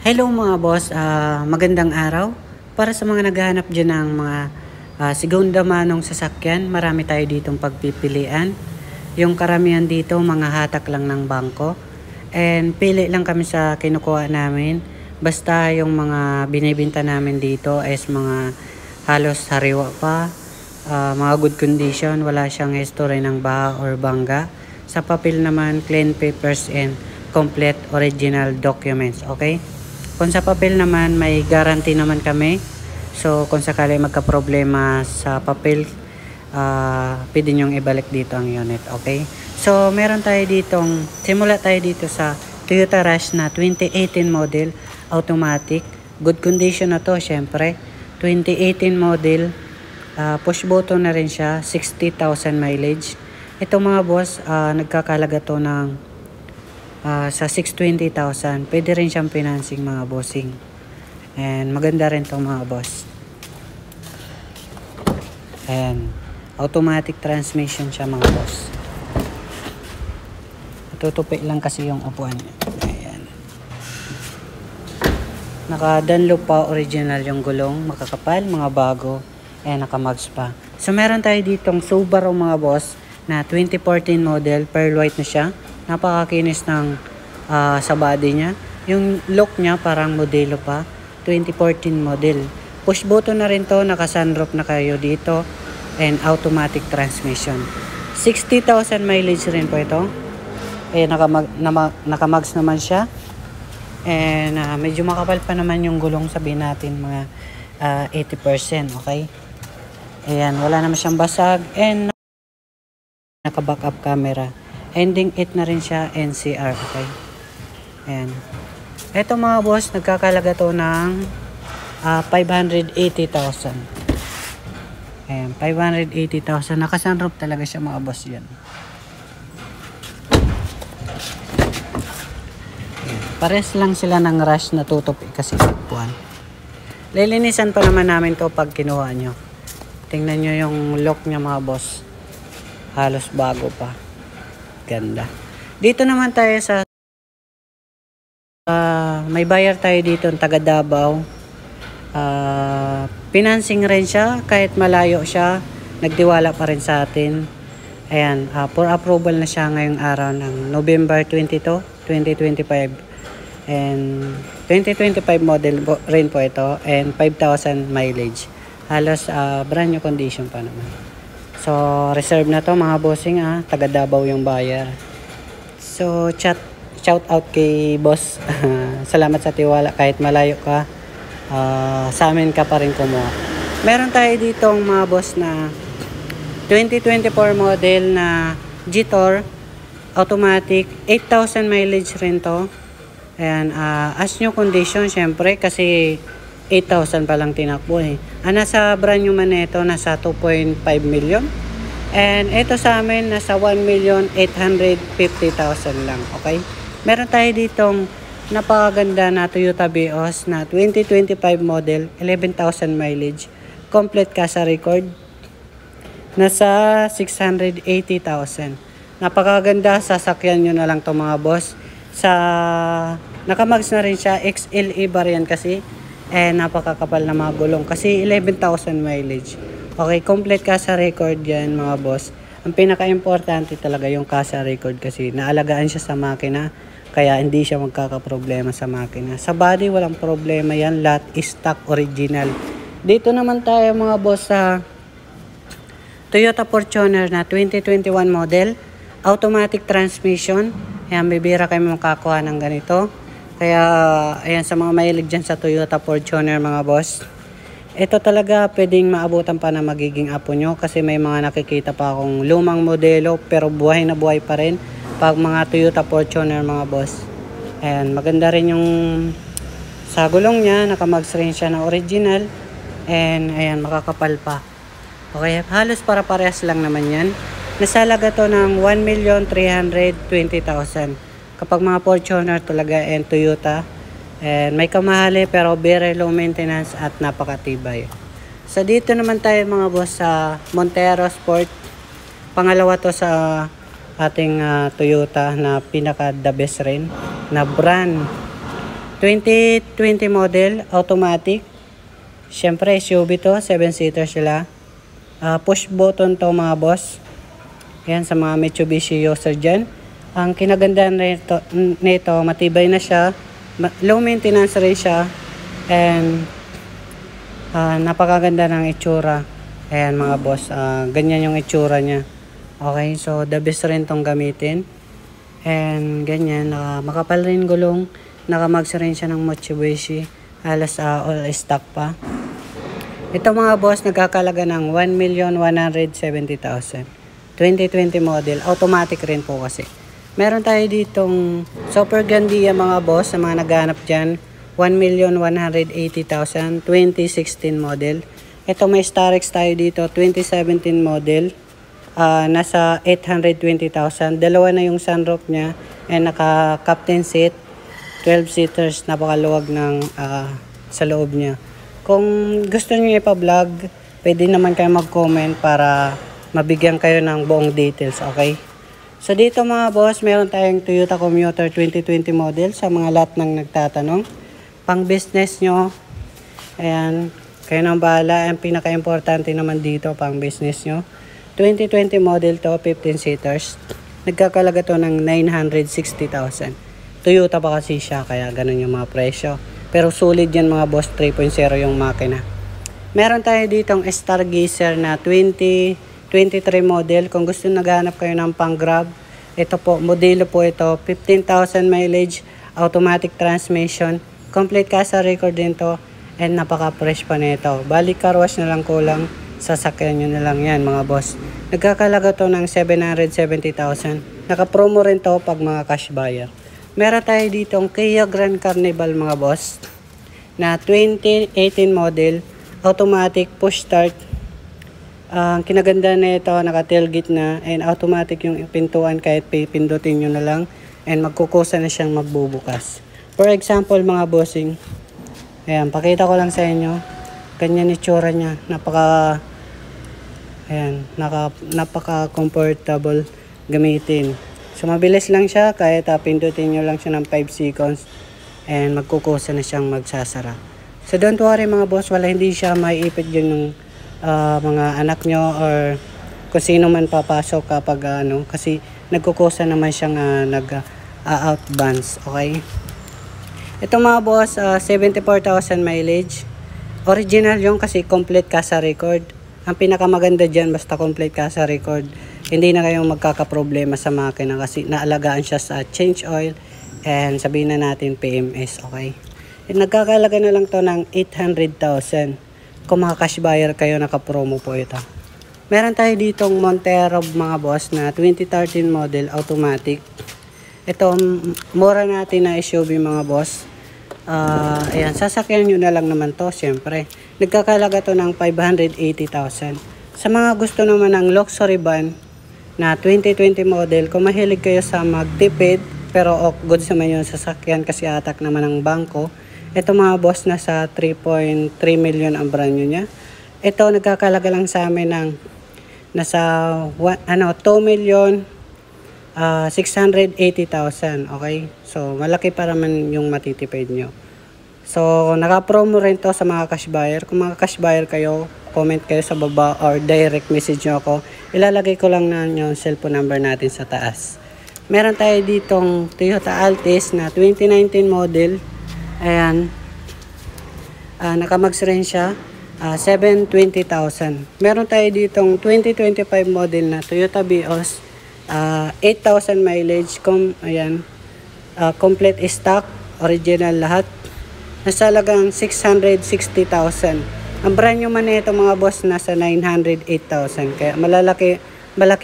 Hello mga boss, magandang araw. Para sa mga naghahanap dyan ng mga segunda manong sasakyan, marami tayo ditong pagpipilian. Yung karamihan dito, mga hatak lang ng bangko. And pili lang kami sa kinukuha namin. Basta yung mga binibinta namin dito is mga halos sariwa pa, mga good condition, wala siyang history ng baha or bangga. Sa papel naman, clean papers and complete original documents, okay? Kung sa papel naman, may guarantee naman kami. So, kung sakali magka-problema sa papel, pwede nyong ibalik dito ang unit, okay? So, meron tayo ditong, simula tayo dito sa Toyota Rush na 2018 model, automatic. Good condition na to, syempre. 2018 model, push button na rin siya, 60,000 mileage. Ito mga boss, nagkakalaga to ng sa 620,000. Pwede rin siyang financing mga bossing. And maganda rin itong mga boss. And automatic transmission siya mga boss. Tutupi lang kasi yung upuan niya. Ayan. Naka-Dunlop pa original yung gulong. Makakapal, mga bago. And naka-mags pa. So meron tayo ditong Subaru mga boss na 2014 model. Pearl white na siya. Napakakinis ng sa body niya. Yung look niya parang modelo pa. 2014 model. Push button na rin to. Naka-sunroof na kayo dito. And automatic transmission. 60,000 mileage rin po ito. Eh, naka-mags naman siya. And medyo makapal pa naman yung gulong. Sabihin natin mga 80%. Okay? Ayan. Wala naman siyang basag. And naka-backup camera. Ending 8 na rin siya, NCR, okay? Ayan. Ito mga boss, nagkakalaga to ng 580,000. Ayan, 580,000. Naka-sunroof talaga siya mga boss yan. Ayan. Pares lang sila ng Rush na tutupi kasi upuan. Lilinisan pa naman namin to pag kinuha nyo. Tingnan nyo yung look niya mga boss. Halos bago pa. Ganda. Dito naman tayo sa may buyer tayo dito ng taga Davao. Financing rin siya kahit malayo siya, nagtiwala pa rin sa atin. Ayan, for approval na siya ngayong araw ng November 22, 2025. And 2025 model rin po ito and 5,000 mileage. Halos brand new condition pa naman. So, reserve na to mga bossing taga Davao yung buyer. So, shout out kay boss. Salamat sa tiwala kahit malayo ka. Sa amin ka pa rin kumuha. Meron tayo ditong mga boss na 2024 model na G-Tor automatic. 8,000 mileage rin to. Ayan, as new condition syempre kasi 8,000 pa lang tinakbo eh. Nasa brand new man ito, nasa 2.5 million. And ito sa amin, nasa 1,850,000 lang. Okay? Meron tayo ditong napakaganda na Toyota Vios na 2025 model, 11,000 mileage. Complete casa record. Nasa 680,000. Napakaganda, sasakyan nyo na lang to mga boss. Nakamags na rin siya, XLE variant kasi. Napakakapal na mga gulong kasi 11,000 mileage. Okay, complete casa record yan mga boss. Ang pinaka-importante talaga yung casa record kasi naalagaan siya sa makina kaya hindi siya magkakaproblema sa makina. Sa body walang problema yan, lahat stock original. Dito naman tayo mga boss sa Toyota Fortuner na 2021 model, automatic transmission. Ayan, bibira kayo makakuha ng ganito. Kaya, ayan, sa mga mahilig dyan sa Toyota Fortuner mga boss, ito talaga pwedeng maabutan pa na magiging apo nyo kasi may mga nakikita pa akong lumang modelo pero buhay na buhay pa rin pag mga Toyota Fortuner mga boss. Ayan, maganda rin yung sa gulong niya, nakamags rin siya na original and ayan, makakapal pa. Okay, halos para parehas lang naman yan. Nasalaga to ng 1,320,000. Kapag mga Fortuner talaga and Toyota, and may kamahali pero very low maintenance at napakatibay. So dito naman tayo mga boss sa Montero Sport. Pangalawa to sa ating Toyota na pinaka the best rin na brand 2020 model, automatic. Siyempre, SUV to, 7-seater sila. Push button to mga boss. Yan sa mga Mitsubishi user dyan. Ang kinagandaan nito, matibay na siya. Low maintenance rin siya. And napakaganda ng itsura. Ayan mga boss, ganyan yung itsura niya. Okay, so the best rin tong gamitin. And ganyan, makapal rin gulong. Nakamags rin siya ng Mitsubishi. Halos all stock pa. Ito mga boss, nagkakalaga ng 1,170,000. 2020 model. Automatic rin po kasi. Meron tayo ditong Super Grandia mga boss sa mga naghanap dyan. 1,180,000. 2016 model. Ito may Starex tayo dito. 2017 model. Nasa 820,000. Dalawa na yung sunroof niya. And naka captain seat. 12 seaters. Napakaluwag ng sa loob niya. Kung gusto niyo ipa-vlog, pwede naman kayo mag-comment para mabigyan kayo ng buong details, okay? So dito mga boss, meron tayong Toyota Commuter 2020 model sa mga lahat ng nagtatanong. Pang business nyo, ayan, kayo nang bahala. Ang pinaka-importante naman dito, pang business nyo. 2020 model to, 15 seaters. Nagkakalaga to ng 960,000. Toyota pa kasi siya, kaya ganun yung mga presyo. Pero solid yan mga boss, 3.0 yung makina. Meron tayo ditong Stargazer na 2023 model. Kung gusto naghanap kayo ng pang grab, ito po, modelo po ito, 15,000 mileage, automatic transmission, complete casa record din to, and napaka-fresh pa nito. Balik car wash na lang kulang, sasakyan nyo na lang yan mga boss. Nagkakalaga to ng 770,000. Naka-promo rin to pag mga cash buyer. Meron tayo ditong Kia Grand Carnival mga boss na 2018 model, automatic push start. Ang kinaganda na ito, naka tailgate na and automatic yung pintuan kahit pipindutin nyo na lang and magkukusa na siyang magbubukas. For example mga bossing, ayan, pakita ko lang sa inyo, ganyan itsura niya, napaka comfortable gamitin. So mabilis lang siya, kahit pindutin nyo lang siya ng 5 seconds and magkukusa na siyang magsasara. So don't worry mga boss, wala, hindi siya maiipit yun ng mga anak nyo or kung sino man papasok kapag kasi nagkukusa naman siyang outbounce, okay? Ito mga boss, 74,000 mileage. Original yung kasi complete casa record. Ang pinakamaganda dyan, basta complete casa record, hindi na kayong magkakaproblema sa makina kasi naalagaan siya sa change oil and sabihin na natin PMS, okay? And nagkakalaga na lang to ng 800,000. Kung mga cash buyer kayo, naka-promo po ito. Meron tayo ditong Montero mga boss na 2013 model, automatic. Ito, mura natin na SUV mga boss. Ayan, sasakyan nyo na lang naman to, syempre. Nagkakalaga to ng 580,000. Sa mga gusto naman ng luxury van na 2020 model, kung mahilig kayo sa magtipid, pero good naman yung sasakyan kasi atak naman ng bangko. Ito mga boss, nasa 3.3 million ang brand new niya. Ito, nagkakalaga lang sa amin ng nasa 2,680,000, okay? So, malaki para man yung matitipid nyo. So, naka-promo rin to sa mga cash buyer. Kung mga cash buyer kayo, comment kayo sa baba or direct message nyo ako. Ilalagay ko lang na yung cellphone number natin sa taas. Meron tayo ditong Toyota Altis na 2019 model. Ayan. Nakamags rin siya. 720,000. Meron tayo ditong 2025 model na Toyota Vios. 8,000 mileage. Ayan. Complete stock. Original lahat. Nasa halagang 660,000. Ang brand new man nito mga boss, nasa 908,000. Kaya malaki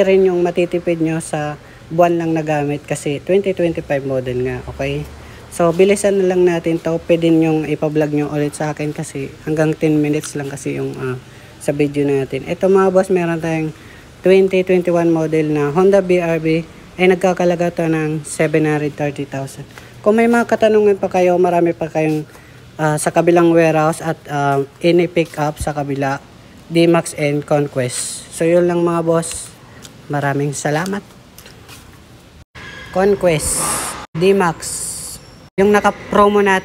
rin yung matitipid nyo sa buwan lang na gamit kasi 2025 model nga, okay? So, bilisan na lang natin to. Pwede nyong ipa-vlog nyo ulit sa akin kasi hanggang 10 minutes lang kasi yung sa video natin. Ito mga boss, meron tayong 2021 model na Honda BRV ay nagkakalaga to ng 730,000. Kung may mga katanungan pa kayo, marami pa kayong sa kabilang warehouse at any pick up sa kabila, D-Max and Conquest. So yun lang mga boss. Maraming salamat. Conquest, D-Max. Yung naka-promo natin